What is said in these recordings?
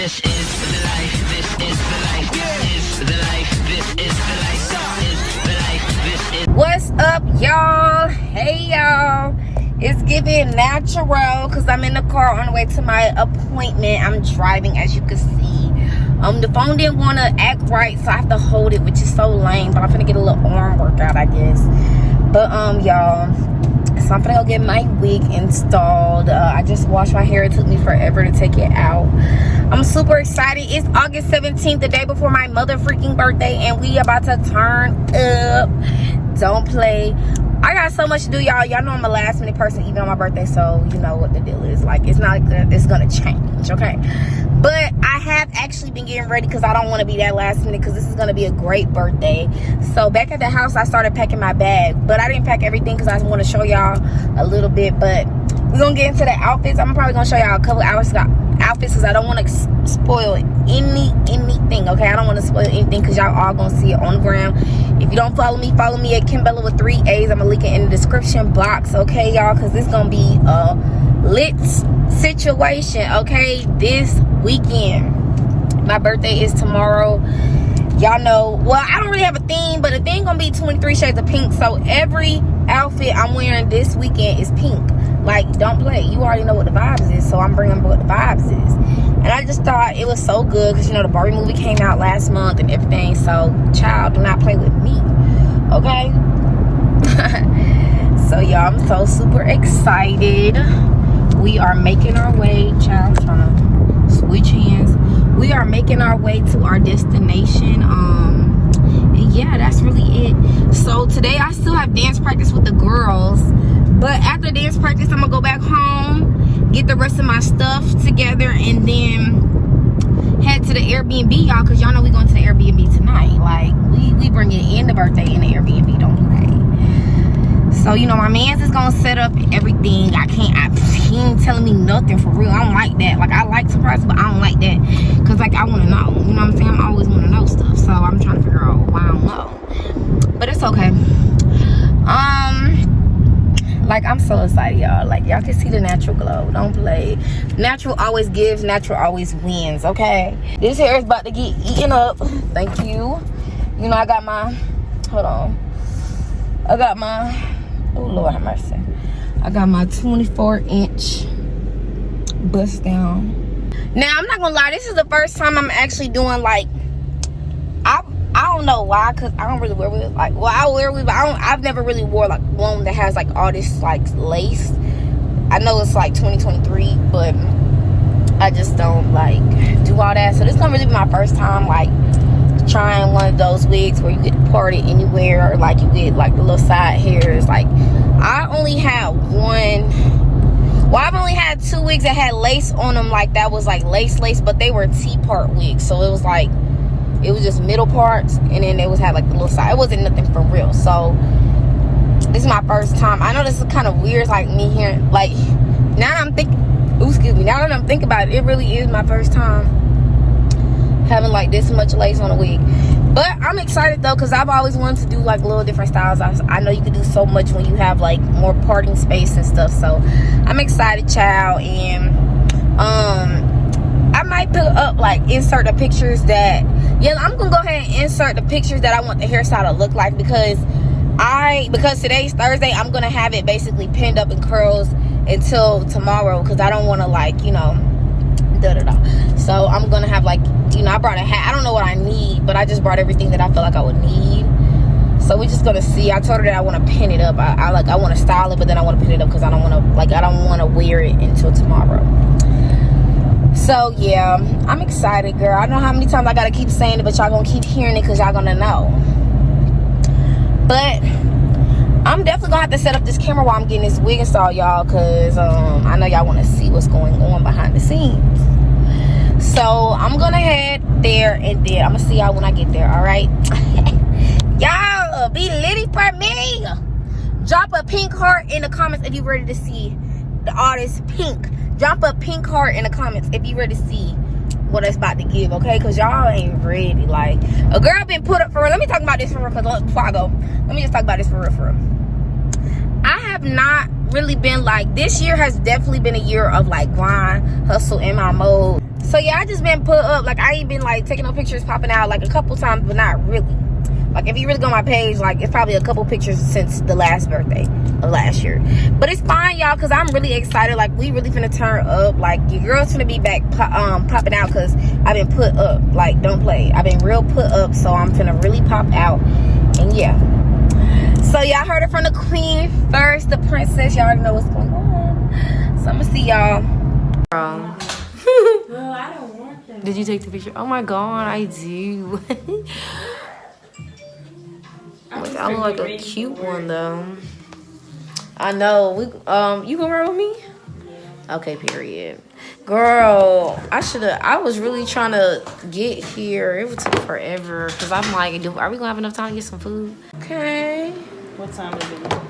This is the life. This is the life. This is the life. This is the life. This is the life. This is. What's up, y'all? Hey, y'all. It's giving natural because I'm in the car on the way to my appointment. I'm driving, as you can see. The phone didn't want to act right, so I have to hold it, which is so lame. But I'm gonna get a little arm workout, I guess. But y'all, so I'm gonna go get my wig installed. I just washed my hair. It took me forever to take it out. I'm super excited. It's August 17th, the day before my mother freaking birthday, and we about to turn up. Don't play. I got so much to do, y'all. Y'all know I'm a last minute person, even on my birthday, so you know what the deal is. Like, it's not good. It's gonna change, okay? But I have actually been getting ready because I don't want to be that last minute, because this is gonna be a great birthday. So back at the house, I started packing my bag, but I didn't pack everything because I want to show y'all a little bit. But we're gonna get into the outfits. I'm probably gonna show y'all a couple hours outfits because I don't want to spoil anything, okay? I don't want to spoil anything because y'all all gonna see it on the ground. If you don't follow me at Kimbella with 3 A's. I'm gonna link it in the description box, okay, y'all? Because this is gonna be a lit situation, okay? This weekend. My birthday is tomorrow. Y'all know, well, I don't really have a theme, but the theme gonna be 23 shades of pink. So every outfit I'm wearing this weekend is pink. Like, don't play. You already know what the vibes is, so I'm bringing what the vibes is. And I just thought it was so good because, you know, the Barbie movie came out last month and everything. So, child, do not play with me, okay? So, y'all, I'm so super excited. We are making our way. Child, I'm trying to switch hands. We are making our way to our destination. And yeah, that's really it. So, today I still have dance practice with the girls. But after dance practice, I'm gonna go back home, get the rest of my stuff together, and then head to the Airbnb, y'all, because y'all know we going to the Airbnb tonight. Like, we bringing in the birthday in the Airbnb, don't play. So, you know, my man's is gonna set up everything. He ain't telling me nothing for real. I don't like that. Like, I like surprises, but I don't like that, because, like, I want to know. You know what I'm saying? I always want to know stuff. So, I'm trying to figure out why I don't know. But it's okay. Like, I'm so excited, y'all. Like, y'all can see the natural glow. Don't play. Natural always gives. Natural always wins, okay? This hair is about to get eaten up. Thank you. You know, I got my... Hold on. I got my... Oh, Lord have mercy. I got my 24-inch bust down. Now, I'm not gonna lie. This is the first time I'm actually doing, like... I don't know why, because I don't really wear weave. Like, well, I wear weave, but I've never really wore, like, one that has, like, all this, like, lace. I know it's, like, 2023, but I just don't, like, do all that. So this is going to really be my first time, like, trying one of those wigs where you get to part it anywhere, or, like, you get, like, the little side hairs. Like, I only had one... Well, I've only had 2 wigs that had lace on them, like, that was, like, lace, but they were T-part wigs. So it was, like... It was just middle parts, and then they was had like the little side. It wasn't nothing for real. So this is my first time. I know this is kind of weird, like me hearing, like, now that I'm thinking, now that I'm thinking about it, it really is my first time having like this much lace on a wig. But I'm excited though, because I've always wanted to do like little different styles. I know you can do so much when you have like more parting space and stuff. So I'm excited, child. And I might put up, like, insert the pictures that, yeah, I'm gonna go ahead and insert the pictures that I want the hairstyle to look like, because today's Thursday, I'm gonna have it basically pinned up in curls until tomorrow, because I don't want to, like, you know, so I'm gonna have, like, you know, I brought a hat. I don't know what I need, but I just brought everything that I feel like I would need. So we're just gonna see. I told her that I want to pin it up. I want to style it, but then I want to pin it up because I don't want to wear it until tomorrow. So yeah, I'm excited, girl. I don't know how many times I gotta keep saying it, but y'all gonna keep hearing it because y'all gonna know. But I'm definitely gonna have to set up this camera while I'm getting this wig installed, y'all, because I know y'all want to see what's going on behind the scenes. So I'm gonna head there, and then I'm gonna see y'all when I get there. All right. Y'all be litty for me. Drop a pink heart in the comments if you're ready to see the artist Pink. Drop a pink heart in the comments if you ready to see what it's about to give, okay? Because y'all ain't ready. Like, a girl been put up for real. Let me talk about this for real, because before I go, let me just talk about this for real. I have not really been, like, this year has definitely been a year of, like, grind, hustle in my mode. So yeah, I just been put up. Like I ain't been like taking no pictures, popping out like a couple times, but not really. Like if you really go on my page, like it's probably a couple pictures since the last birthday of last year. But it's fine, y'all, because I'm really excited. Like we really finna turn up. Like your girl's finna be back popping out because I've been put up. Like don't play. I've been real put up, so I'm finna really pop out. And yeah. So y'all heard it from the queen first, the princess. Y'all already know what's going on. So I'm gonna see y'all. Well, I don't want them. Did you take the picture? Oh my god, I do. I look like a cute one though. I know. We you gonna ride with me? Okay, period. Girl, I was really trying to get here. It would take forever because I'm like, are we gonna have enough time to get some food? Okay. What time is it?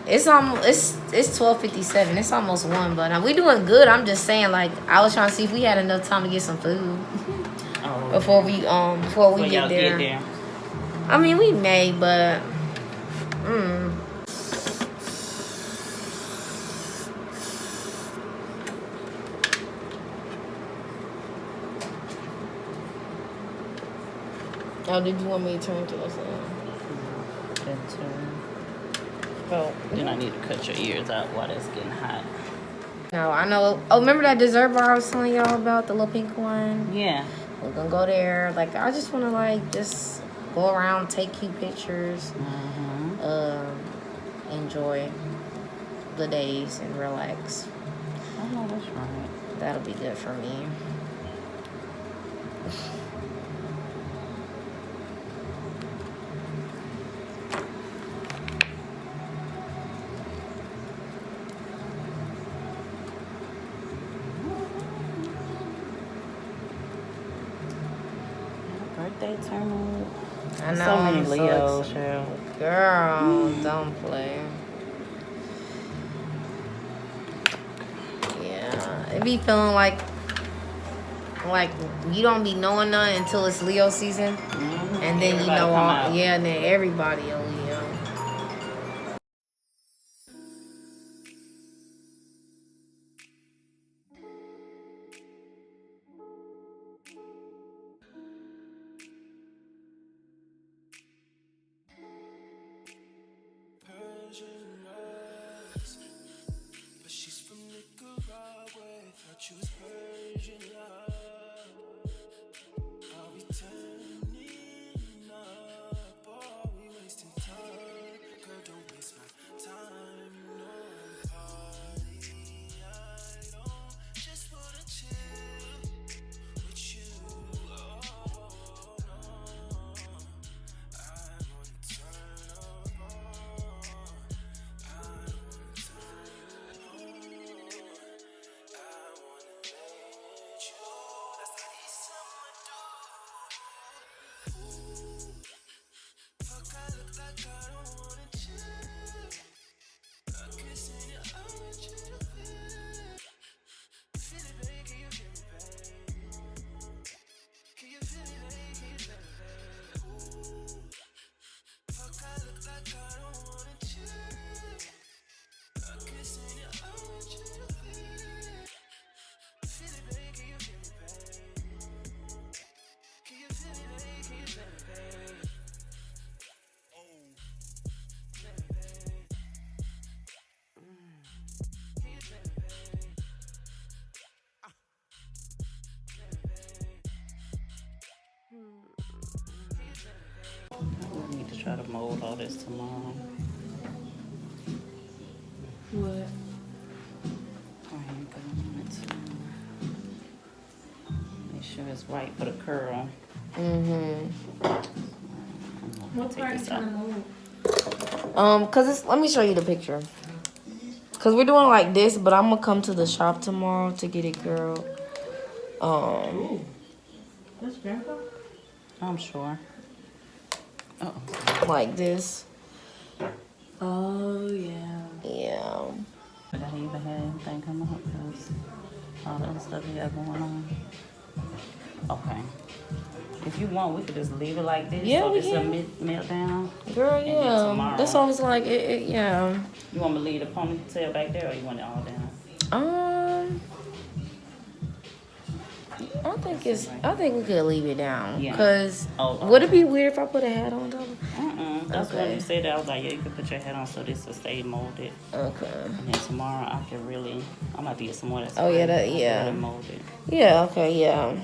It's 12:57. It's almost 1, but we doing good. I'm just saying, like, I was trying to see if we had enough time to get some food before we get there. I mean, we may, but Oh, did you want me to turn to the side? Oh. Then I need to cut your ears out while it's getting hot. No, I know. Oh, remember that dessert bar I was telling y'all about, the little pink one? Yeah. We're gonna go there. Like, I just want to like just go around, take cute pictures, enjoy the days and relax. I know that's right. That'll be good for me. Birthday turn. I know. So many I'm Leos, Girl, don't play. Yeah, it be feeling like you don't be knowing nothing until it's Leo season, and then you know all. Yeah, and then everybody a Leo. We need to try to mold all this tomorrow. What? I ain't gonna want to. Make sure it's right for the curl. What part is gonna move? Cause let me show you the picture. Cause we're doing like this, but I'm gonna come to the shop tomorrow to get it curled. That's grandpa? I'm sure. Like this. Oh, yeah. Yeah. But I even had anything come up because all the other stuff you got going on. Okay. If you want, we could just leave it like this. Yeah, so we it's can. a meltdown. Girl, And then yeah. tomorrow- That's always like it. Yeah. You want me to leave the ponytail back there or you want it all down? I think we could leave it down. Yeah. Cause Oh, would it be weird if I put a hat on top? That's Okay. when you said that. I was like, yeah, you can put your hat on so this will stay molded. Okay. And then tomorrow I can really, I'm about to get some more of that. Oh, yeah, spray. yeah. I can mold it. Yeah, okay, yeah.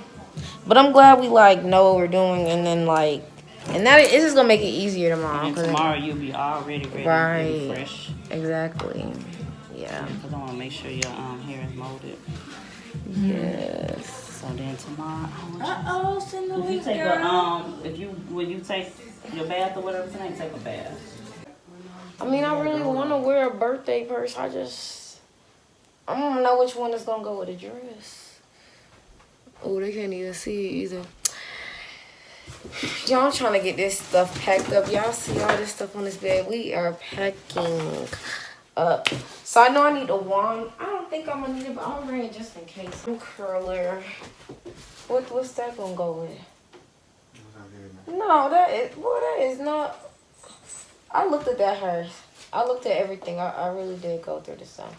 But I'm glad we like know what we're doing, and then like, and that it's just gonna make it easier tomorrow. And then tomorrow you'll be already ready, right, you'll be fresh. Exactly. Yeah. Because I want to make sure your hair is molded. Yes. So then tomorrow, Send the if you week, take girl. when you take your bath or whatever tonight, take a bath. I mean, I really want to wear a birthday purse. I don't know which one is gonna go with the dress. Oh, they can't even see it either. Y'all trying to get this stuff packed up. Y'all see all this stuff on this bed. We are packing up. So I know I need a wand. I don't think I'm gonna need it, but I'm gonna bring it just in case. Some curler. What's that gonna go with? No, that is not. I looked at that hers. I looked at everything. I really did go through the stuff.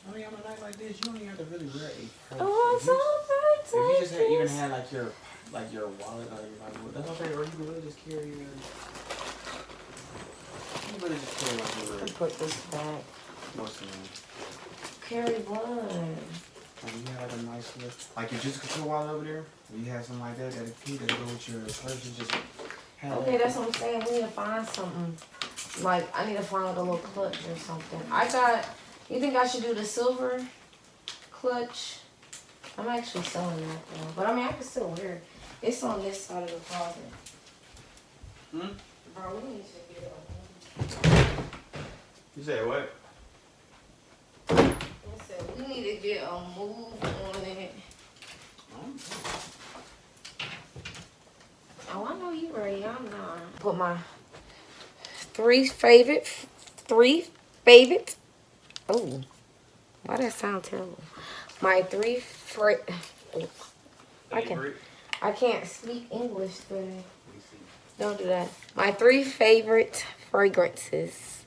I mean, on a night like this, you don't even have to really wear a. Oh, it's all If you just even had like your wallet or your like, that's what I'm saying. Or you can really just carry your. You really just carry like your. Let's put this back. What's the name? Carry one. Like you have like a nice little, like you just put your wallet over there. Or you have something like that that a key that go with your purse. You just have. Okay, that's what I'm saying. We need to find something. Like I need to find like a little clutch or something. You think I should do the silver clutch? I'm actually selling that though. But I mean, I can still wear it. It's on this side of the closet. Bro, we need to get it. You say what? I said we need to get a move on it. Oh, I know you ready. I'm not. Put my three favorite. Oh, why that sound terrible? My I can't speak English today. Don't do that. My 3 favorite fragrances,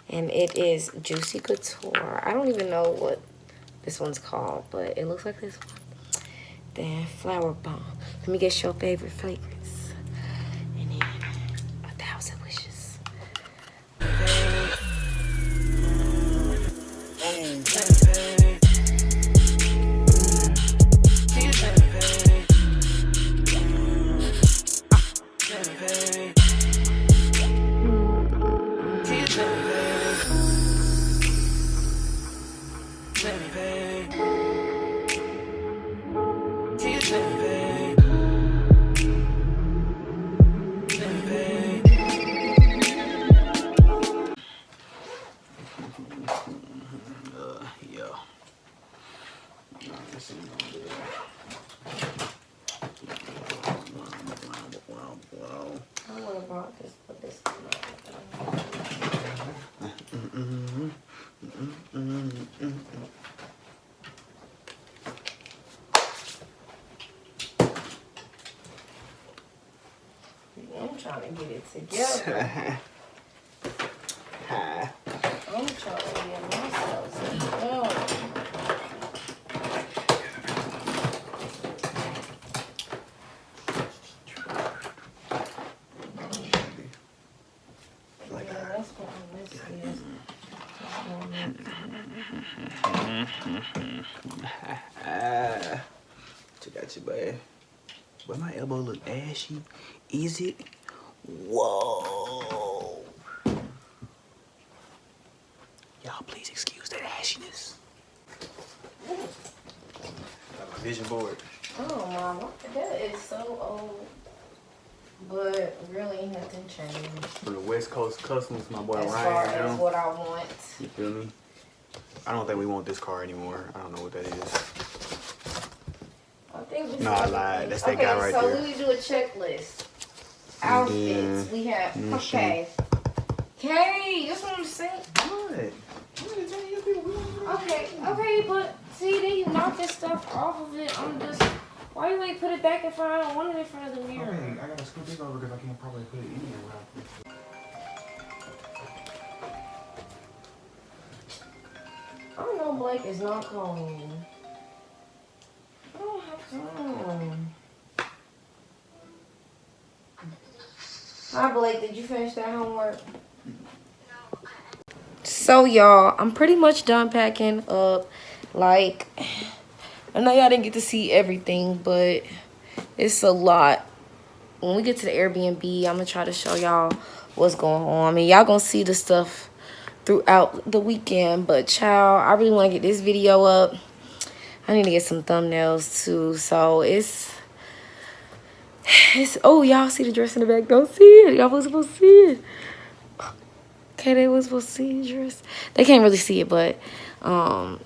and it is Juicy Couture. I don't even know what this one's called, but it looks like this one. Then Flower Bomb. Let me get your favorite fragrance, and then 1,000 Wishes. I'm trying to get it together. I'm trying to get myself together. Got you, babe. But my elbow look ashy. Is it? Whoa. Y'all, please excuse that ashiness. Got my vision board. Oh, Mama, that is so old. But really, nothing changed. From the West Coast Customs, my boy As Ryan. far as what I want. You feel me? I don't think we want this car anymore. I don't know what that is. No, I lied. That's that guy right there. Okay, so we do a checklist. Outfits. We have, okay. Hey, that's what I'm saying. What? Okay, but see, then you knock this stuff off of it. Why you ain't put it back in front? I don't want it in front of the mirror. Okay, I gotta scoot this over because I can't probably put it in there. I know Blake is not calling me. Oh. Hi, Blake. Did you finish that homework? So, y'all, I'm pretty much done packing up. Like, I know y'all didn't get to see everything, but it's a lot. When we get to the Airbnb, I'm going to try to show y'all what's going on. I mean, y'all going to see the stuff throughout the weekend. But, child, I really want to get this video up. I need to get some thumbnails, too. So, it's oh, y'all see the dress in the back? Don't see it. Y'all was supposed to see it. Okay, they was supposed to see the dress. They can't really see it, but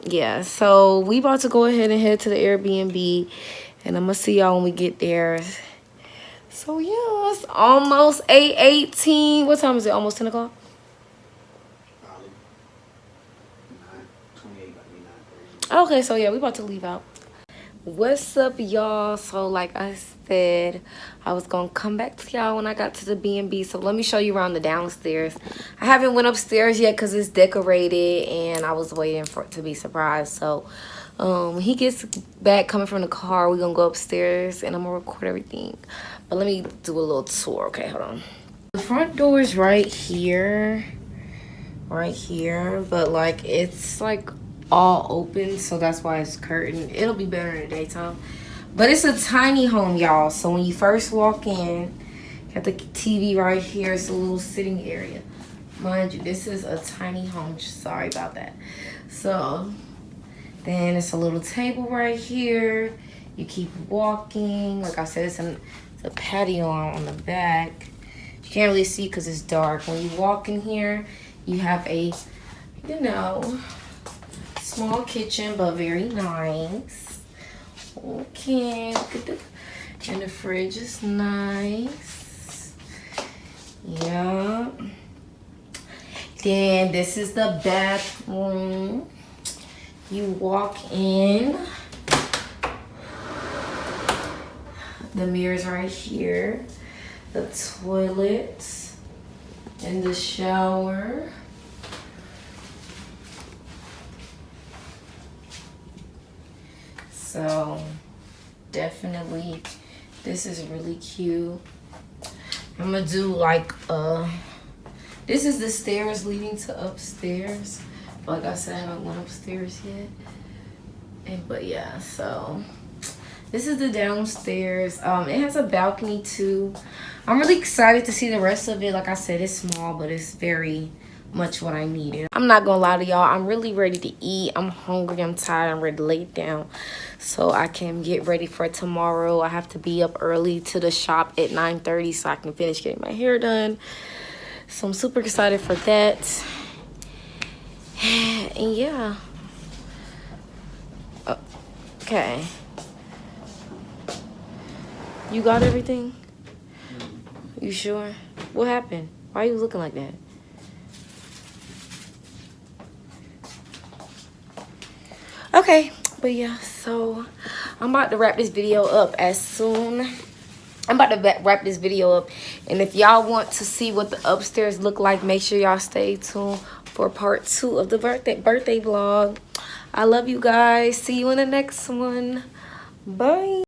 yeah. So we about to go ahead and head to the Airbnb, and I'm gonna see y'all when we get there. So yeah, it's almost 8:18. What time is it? Almost 10 o'clock. Probably 9:28, about to be 9:30. Okay, so yeah, we about to leave out. What's up, y'all? So like I said, I was gonna come back to y'all when I got to the B&B. So let me show you around the downstairs. I haven't went upstairs yet because it's decorated and I was waiting for it to be surprised. So when he gets back coming from the car, we're gonna go upstairs and I'm gonna record everything. But let me do a little tour. Okay, hold on. The front door is right here, but like it's like all open, so that's why it's curtained. It'll be better in the daytime, but it's a tiny home, y'all. So when you first walk in, you got the TV right here. It's a little sitting area. Mind you, this is a tiny home. Sorry about that. So then it's a little table right here. You keep walking. Like I said, it's a patio on the back. You can't really see because it's dark. When you walk in here, you have a, you know, small kitchen, but very nice. Okay, look at and the fridge is nice. Yeah. Then this is the bathroom. You walk in. The mirror's right here. The toilet and the shower. So definitely this is really cute. I'm gonna do like this is the stairs leading to upstairs. Like I said, I haven't went upstairs yet. But yeah, so this is the downstairs. It has a balcony too. I'm really excited to see the rest of it. Like I said, it's small, but it's very much what I needed. I'm not gonna lie to y'all, I'm really ready to eat. I'm hungry, I'm tired, I'm ready to lay down so I can get ready for tomorrow. I have to be up early to the shop at 9:30 so I can finish getting my hair done. So I'm super excited for that. And yeah. Okay. You got everything? You sure? What happened? Why are you looking like that? Okay, but yeah, so I'm about to wrap this video up wrap this video up, and if y'all want to see what the upstairs look like, make sure y'all stay tuned for part 2 of the birthday vlog. I love you guys. See you in the next one. Bye.